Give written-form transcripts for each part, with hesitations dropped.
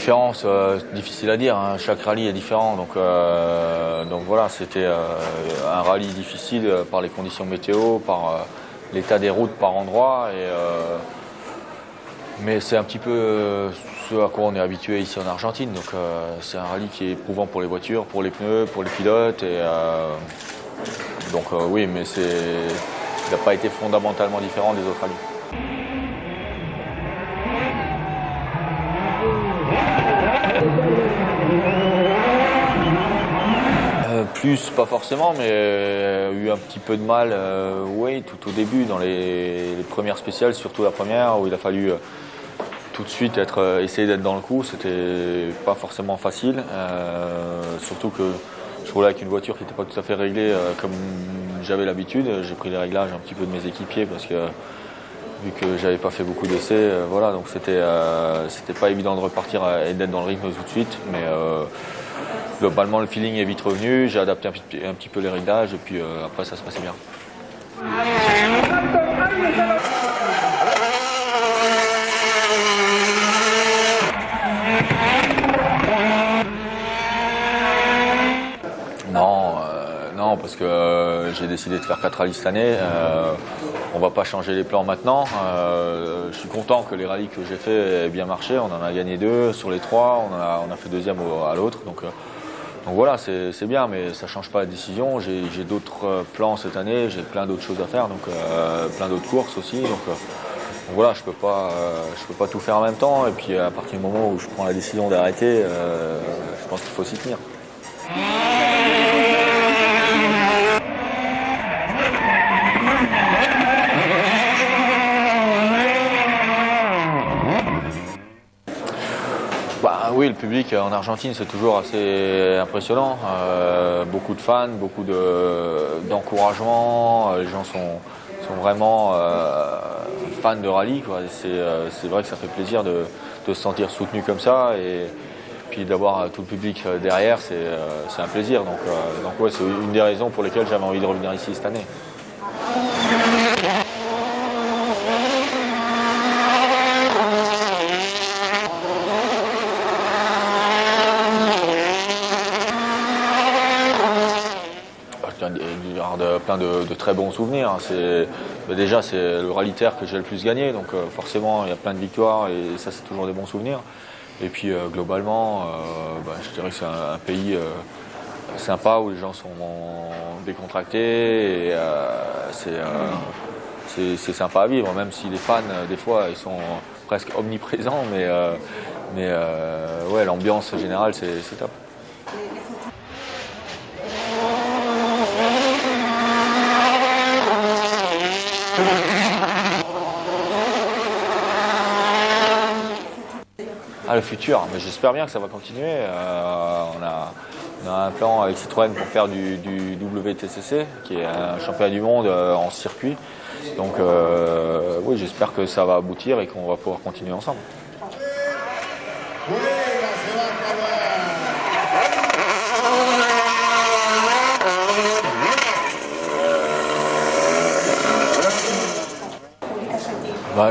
différence, difficile à dire, hein. Chaque rallye est différent, donc voilà, c'était un rallye difficile par les conditions météo, par l'état des routes par endroit, mais c'est un petit peu ce à quoi on est habitué ici en Argentine, donc c'est un rallye qui est éprouvant pour les voitures, pour les pneus, pour les pilotes, donc oui, mais il n'a pas été fondamentalement différent des autres rallyes. Plus, pas forcément, mais eu un petit peu de mal, oui, tout au début, dans les premières spéciales, surtout la première, où il a fallu tout de suite essayer d'être dans le coup. C'était pas forcément facile, surtout que je roulais avec une voiture qui n'était pas tout à fait réglée comme j'avais l'habitude. J'ai pris les réglages un petit peu de mes équipiers parce que vu que j'avais pas fait beaucoup d'essais, voilà, donc c'était pas évident de repartir et d'être dans le rythme tout de suite, mais globalement le feeling est vite revenu, j'ai adapté un petit peu les réglages et puis après ça se passait bien. Non, parce que j'ai décidé de faire 4 rallyes cette année. On va pas changer les plans maintenant. Je suis content que les rallyes que j'ai fait aient bien marché. On en a gagné 2 sur les 3. On a fait 2e à l'autre. Donc voilà, c'est bien, mais ça change pas la décision. J'ai d'autres plans cette année. J'ai plein d'autres choses à faire, donc plein d'autres courses aussi. Donc voilà, je peux pas tout faire en même temps. Et puis à partir du moment où je prends la décision d'arrêter, je pense qu'il faut s'y tenir. Oui, le public en Argentine, c'est toujours assez impressionnant. Beaucoup de fans, beaucoup d'encouragement. Les gens sont vraiment fans de rallye, quoi. C'est vrai que ça fait plaisir de se sentir soutenu comme ça. Et puis d'avoir tout le public derrière, c'est un plaisir. Donc ouais, c'est une des raisons pour lesquelles j'avais envie de revenir ici cette année. Je garde plein de très bons souvenirs. Déjà, c'est le rallye terre que j'ai le plus gagné, donc forcément il y a plein de victoires et ça c'est toujours des bons souvenirs. Et puis globalement, je dirais que c'est un pays sympa où les gens sont décontractés et c'est sympa à vivre, même si les fans des fois ils sont presque omniprésents, mais ouais, l'ambiance générale c'est top. Le futur, mais j'espère bien que ça va continuer. On a un plan avec Citroën pour faire du WTCC, qui est un championnat du monde en circuit. Donc oui, j'espère que ça va aboutir et qu'on va pouvoir continuer ensemble.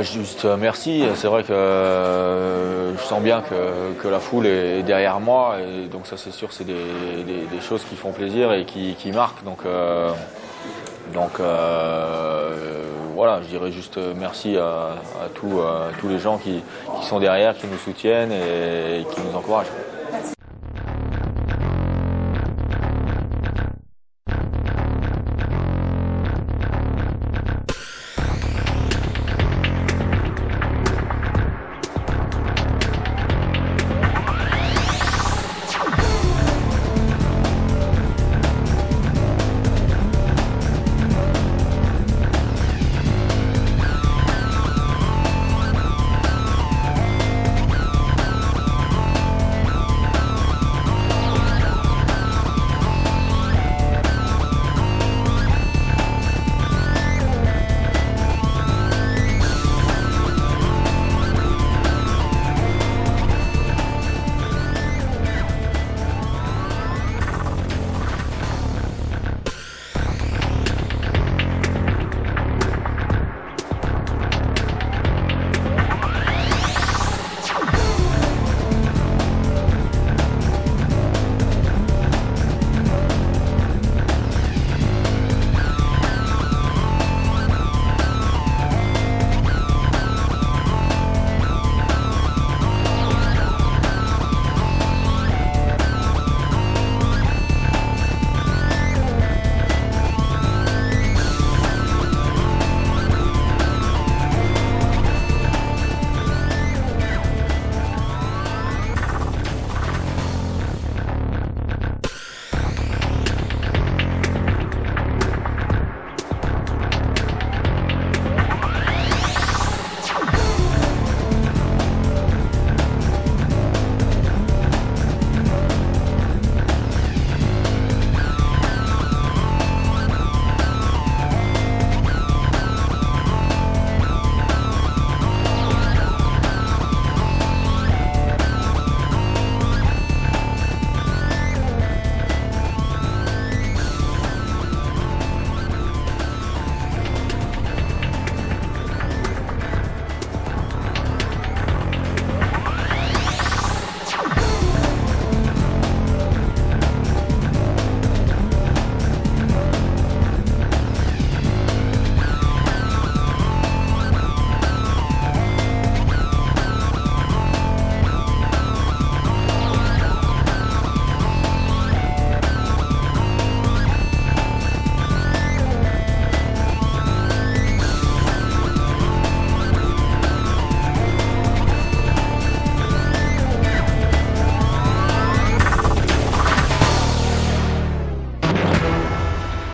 Juste merci, c'est vrai que je sens bien que la foule est derrière moi et donc ça c'est sûr, c'est des choses qui font plaisir et qui marquent, donc voilà, je dirais juste merci à tous les gens qui sont derrière, qui nous soutiennent et qui nous encouragent.